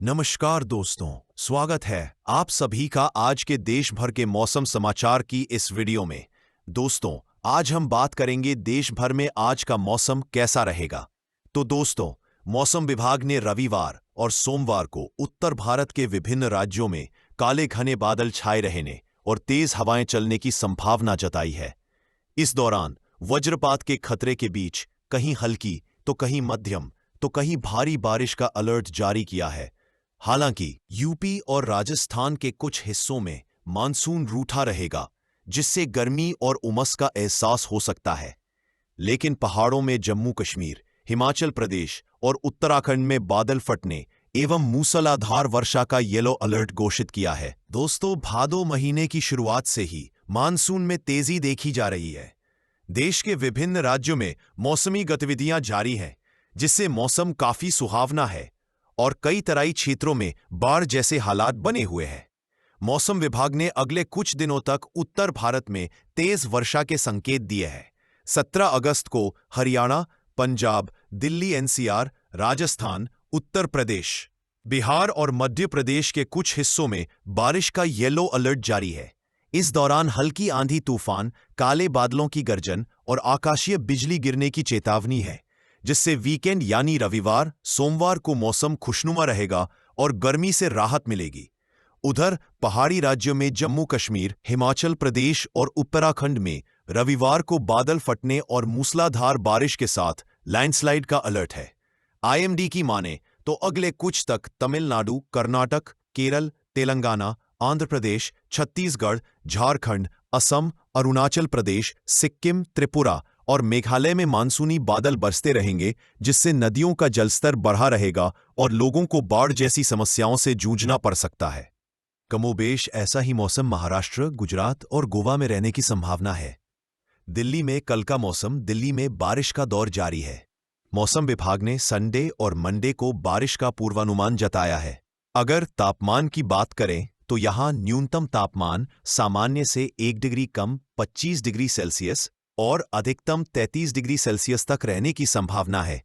नमस्कार दोस्तों, स्वागत है आप सभी का आज के देश भर के मौसम समाचार की इस वीडियो में। दोस्तों, आज हम बात करेंगे देश भर में आज का मौसम कैसा रहेगा। तो दोस्तों, मौसम विभाग ने रविवार और सोमवार को उत्तर भारत के विभिन्न राज्यों में काले घने बादल छाए रहने और तेज हवाएं चलने की संभावना जताई है। इस दौरान वज्रपात के खतरे के बीच कहीं हल्की तो कहीं मध्यम तो कहीं भारी बारिश का अलर्ट जारी किया है। हालांकि यूपी और राजस्थान के कुछ हिस्सों में मानसून रूठा रहेगा, जिससे गर्मी और उमस का एहसास हो सकता है। लेकिन पहाड़ों में जम्मू कश्मीर, हिमाचल प्रदेश और उत्तराखंड में बादल फटने एवं मूसलाधार वर्षा का येलो अलर्ट घोषित किया है। दोस्तों, भादो महीने की शुरुआत से ही मानसून में तेजी देखी जा रही है। देश के विभिन्न राज्यों में मौसमी गतिविधियां जारी हैं, जिससे मौसम काफी सुहावना है और कई तराई क्षेत्रों में बाढ़ जैसे हालात बने हुए हैं। मौसम विभाग ने अगले कुछ दिनों तक उत्तर भारत में तेज वर्षा के संकेत दिए हैं। 17 अगस्त को हरियाणा, पंजाब, दिल्ली एनसीआर, राजस्थान, उत्तर प्रदेश, बिहार और मध्य प्रदेश के कुछ हिस्सों में बारिश का येलो अलर्ट जारी है। इस दौरान हल्की आंधी तूफान, काले बादलों की गर्जन और आकाशीय बिजली गिरने की चेतावनी है, जिससे वीकेंड यानी रविवार, सोमवार को मौसम खुशनुमा रहेगा और गर्मी से राहत मिलेगी। उधर पहाड़ी राज्यों में जम्मू कश्मीर, हिमाचल प्रदेश और उत्तराखंड में रविवार को बादल फटने और मूसलाधार बारिश के साथ लैंडस्लाइड का अलर्ट है। आईएमडी की माने तो अगले कुछ तक तमिलनाडु, कर्नाटक, केरल, तेलंगाना, आंध्र प्रदेश, छत्तीसगढ़, झारखंड, असम, अरुणाचल प्रदेश, सिक्किम, त्रिपुरा और मेघालय में मानसूनी बादल बरसते रहेंगे, जिससे नदियों का जलस्तर बढ़ा रहेगा और लोगों को बाढ़ जैसी समस्याओं से जूझना पड़ सकता है। कमोबेश ऐसा ही मौसम महाराष्ट्र, गुजरात और गोवा में रहने की संभावना है। दिल्ली में कल का मौसम, दिल्ली में बारिश का दौर जारी है। मौसम विभाग ने संडे और मंडे को बारिश का पूर्वानुमान जताया है। अगर तापमान की बात करें तो यहां न्यूनतम तापमान सामान्य से 1 डिग्री कम 25 डिग्री सेल्सियस और अधिकतम 33 डिग्री सेल्सियस तक रहने की संभावना है।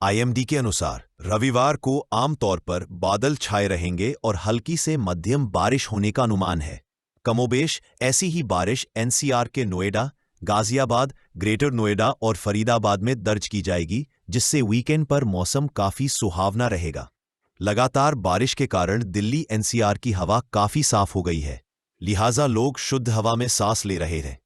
आईएमडी के अनुसार रविवार को आमतौर पर बादल छाए रहेंगे और हल्की से मध्यम बारिश होने का अनुमान है। कमोबेश ऐसी ही बारिश एनसीआर के नोएडा, गाजियाबाद, ग्रेटर नोएडा और फरीदाबाद में दर्ज की जाएगी, जिससे वीकेंड पर मौसम काफी सुहावना रहेगा। लगातार बारिश के कारण दिल्ली एनसीआर की हवा काफी साफ हो गई है, लिहाजा लोग शुद्ध हवा में सांस ले रहे हैं।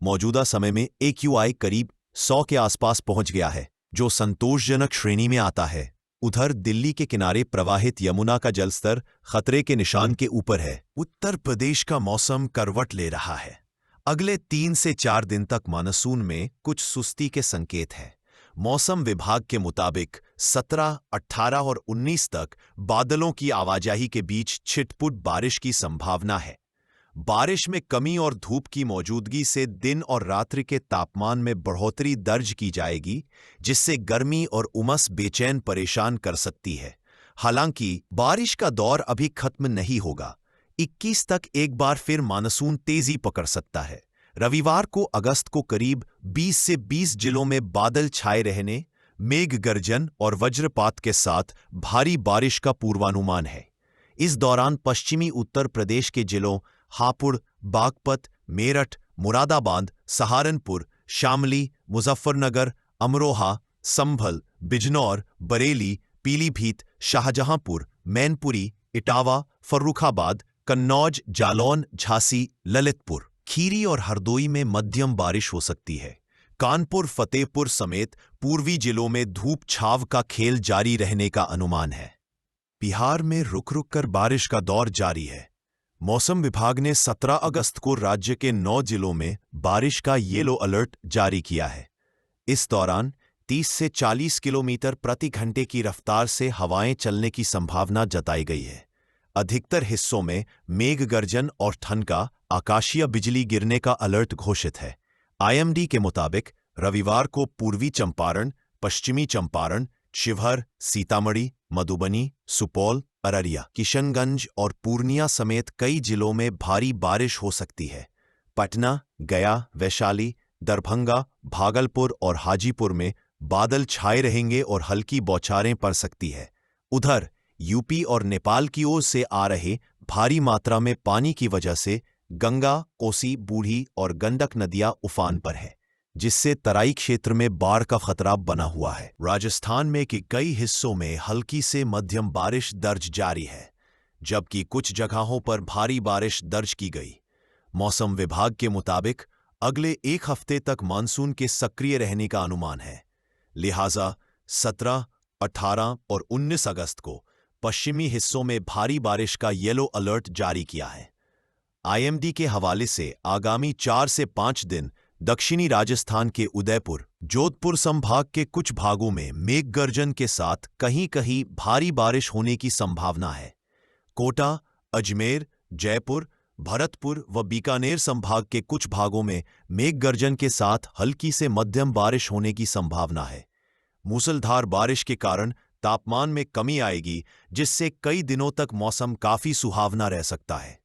मौजूदा समय में AQI करीब 100 के आसपास पहुंच गया है, जो संतोषजनक श्रेणी में आता है। उधर दिल्ली के किनारे प्रवाहित यमुना का जलस्तर खतरे के निशान के ऊपर है। उत्तर प्रदेश का मौसम करवट ले रहा है। अगले 3 से 4 दिन तक मानसून में कुछ सुस्ती के संकेत हैं। मौसम विभाग के मुताबिक 17, 18 और 19 तक बादलों की आवाजाही के बीच छिटपुट बारिश की संभावना है। बारिश में कमी और धूप की मौजूदगी से दिन और रात्रि के तापमान में बढ़ोतरी दर्ज की जाएगी, जिससे गर्मी और उमस बेचैन परेशान कर सकती है। हालांकि बारिश का दौर अभी खत्म नहीं होगा। 21 तक एक बार फिर मानसून तेजी पकड़ सकता है। रविवार को अगस्त को करीब 20 से 20 जिलों में बादल छाए रहने, मेघ गर्जन और वज्रपात के साथ भारी बारिश का पूर्वानुमान है। इस दौरान पश्चिमी उत्तर प्रदेश के जिलों हापुड़, बागपत, मेरठ, मुरादाबाद, सहारनपुर, शामली, मुजफ्फरनगर, अमरोहा, संभल, बिजनौर, बरेली, पीलीभीत, शाहजहांपुर, मैनपुरी, इटावा, फर्रुखाबाद, कन्नौज, जालौन, झांसी, ललितपुर, खीरी और हरदोई में मध्यम बारिश हो सकती है। कानपुर, फतेहपुर समेत पूर्वी जिलों में धूप छाव का खेल जारी रहने का अनुमान है। बिहार में रुक रुक कर बारिश का दौर जारी है। मौसम विभाग ने 17 अगस्त को राज्य के 9 जिलों में बारिश का येलो अलर्ट जारी किया है। इस दौरान 30 से 40 किलोमीटर प्रति घंटे की रफ्तार से हवाएं चलने की संभावना जताई गई है। अधिकतर हिस्सों में मेघ गर्जन और ठनका, आकाशीय बिजली गिरने का अलर्ट घोषित है। आईएमडी के मुताबिक रविवार को पूर्वी चंपारण, पश्चिमी चंपारण, शिवहर, सीतामढ़ी, मधुबनी, सुपौल, अररिया, किशनगंज और पूर्णिया समेत कई जिलों में भारी बारिश हो सकती है। पटना, गया, वैशाली, दरभंगा, भागलपुर और हाजीपुर में बादल छाए रहेंगे और हल्की बौछारें पड़ सकती है। उधर यूपी और नेपाल की ओर से आ रहे भारी मात्रा में पानी की वजह से गंगा, कोसी, बूढ़ी और गंडक नदियां उफान पर है, जिससे तराई क्षेत्र में बाढ़ का खतरा बना हुआ है। राजस्थान में के कई हिस्सों में हल्की से मध्यम बारिश दर्ज जारी है, जबकि कुछ जगहों पर भारी बारिश दर्ज की गई। मौसम विभाग के मुताबिक अगले एक हफ्ते तक मानसून के सक्रिय रहने का अनुमान है, लिहाजा 17, 18 और 19 अगस्त को पश्चिमी हिस्सों में भारी बारिश का येलो अलर्ट जारी किया है। आईएमडी के हवाले से आगामी 4 से 5 दिन दक्षिणी राजस्थान के उदयपुर, जोधपुर संभाग के कुछ भागों में मेघ गर्जन के साथ कहीं-कहीं भारी बारिश होने की संभावना है। कोटा, अजमेर, जयपुर, भरतपुर व बीकानेर संभाग के कुछ भागों में मेघ गर्जन के साथ हल्की से मध्यम बारिश होने की संभावना है। मूसलधार बारिश के कारण तापमान में कमी आएगी, जिससे कई दिनों तक मौसम काफी सुहावना रह सकता है।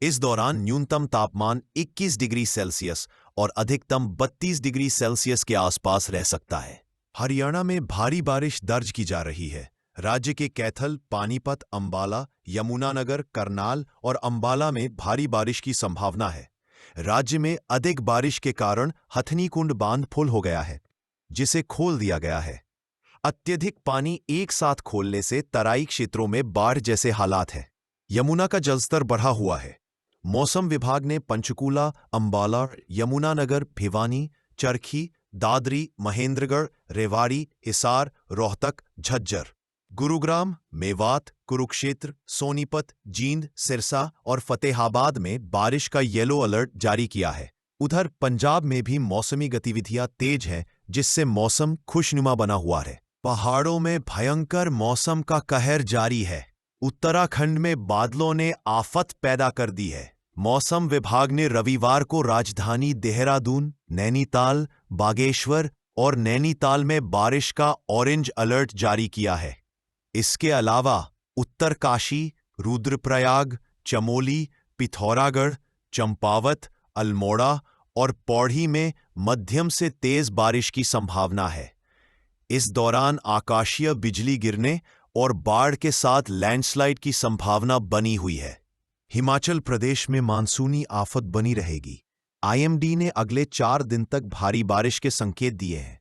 इस दौरान न्यूनतम तापमान 21 डिग्री सेल्सियस और अधिकतम 32 डिग्री सेल्सियस के आसपास रह सकता है। हरियाणा में भारी बारिश दर्ज की जा रही है। राज्य के कैथल, पानीपत, अंबाला, यमुनानगर, करनाल और अंबाला में भारी बारिश की संभावना है। राज्य में अधिक बारिश के कारण हथनीकुंड बांध फुल हो गया है, जिसे खोल दिया गया है। अत्यधिक पानी एक साथ खोलने से तराई क्षेत्रों में बाढ़ जैसे हालात हैं। यमुना का जलस्तर बढ़ा हुआ है। मौसम विभाग ने पंचकूला, अंबाला, यमुनानगर, भिवानी, चरखी, दादरी, महेंद्रगढ़, रेवाड़ी, हिसार, रोहतक, झज्जर, गुरुग्राम, मेवात, कुरुक्षेत्र, सोनीपत, जींद, सिरसा और फतेहाबाद में बारिश का येलो अलर्ट जारी किया है। उधर पंजाब में भी मौसमी गतिविधियां तेज हैं, जिससे मौसम खुशनुमा बना हुआ है। पहाड़ों में भयंकर मौसम का कहर जारी है। उत्तराखंड में बादलों ने आफत पैदा कर दी है। मौसम विभाग ने रविवार को राजधानी देहरादून, नैनीताल, बागेश्वर और नैनीताल में बारिश का ऑरेंज अलर्ट जारी किया है। इसके अलावा उत्तरकाशी, रुद्रप्रयाग, चमोली, पिथौरागढ़, चंपावत, अल्मोड़ा और पौड़ी में मध्यम से तेज बारिश की संभावना है। इस दौरान आकाशीय बिजली गिरने और बाढ़ के साथ लैंडस्लाइड की संभावना बनी हुई है। हिमाचल प्रदेश में मानसूनी आफत बनी रहेगी। आईएमडी ने अगले 4 दिन तक भारी बारिश के संकेत दिए हैं।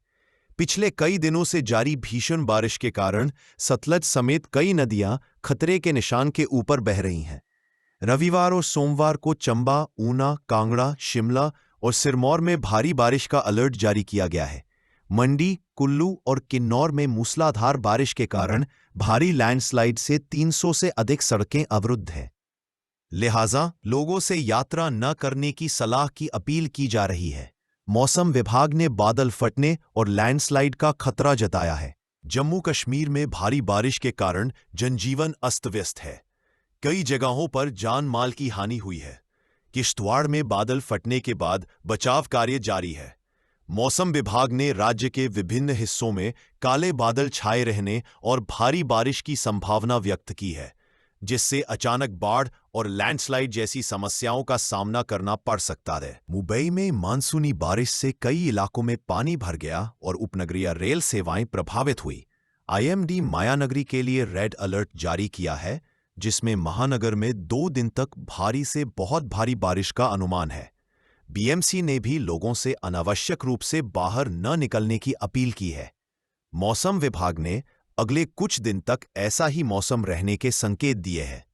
पिछले कई दिनों से जारी भीषण बारिश के कारण सतलज समेत कई नदियां खतरे के निशान के ऊपर बह रही हैं। रविवार और सोमवार को चंबा, ऊना, कांगड़ा, शिमला और सिरमौर में भारी बारिश का अलर्ट जारी किया गया है। मंडी, कुल्लू और किन्नौर में मूसलाधार बारिश के कारण भारी लैंडस्लाइड से 300 से अधिक सड़कें अवरुद्ध हैं। लिहाजा लोगों से यात्रा न करने की सलाह की अपील की जा रही है। मौसम विभाग ने बादल फटने और लैंडस्लाइड का खतरा जताया है। जम्मू कश्मीर में भारी बारिश के कारण जनजीवन अस्त-व्यस्त है। कई जगहों पर जान माल की हानि हुई है। किश्तवाड़ में बादल फटने के बाद बचाव कार्य जारी है। मौसम विभाग ने राज्य के विभिन्न हिस्सों में काले बादल छाए रहने और भारी बारिश की संभावना व्यक्त की है, जिससे अचानक बाढ़ और लैंडस्लाइड जैसी समस्याओं का सामना करना पड़ सकता है। मुंबई में मानसूनी बारिश से कई इलाकों में पानी भर गया और उपनगरीय रेल सेवाएं प्रभावित हुई। आईएमडी मायानगरी के लिए रेड अलर्ट जारी किया है, जिसमें महानगर में 2 दिन तक भारी से बहुत भारी बारिश का अनुमान है। बीएमसी ने भी लोगों से अनावश्यक रूप से बाहर न निकलने की अपील की है। मौसम विभाग ने अगले कुछ दिन तक ऐसा ही मौसम रहने के संकेत दिए हैं।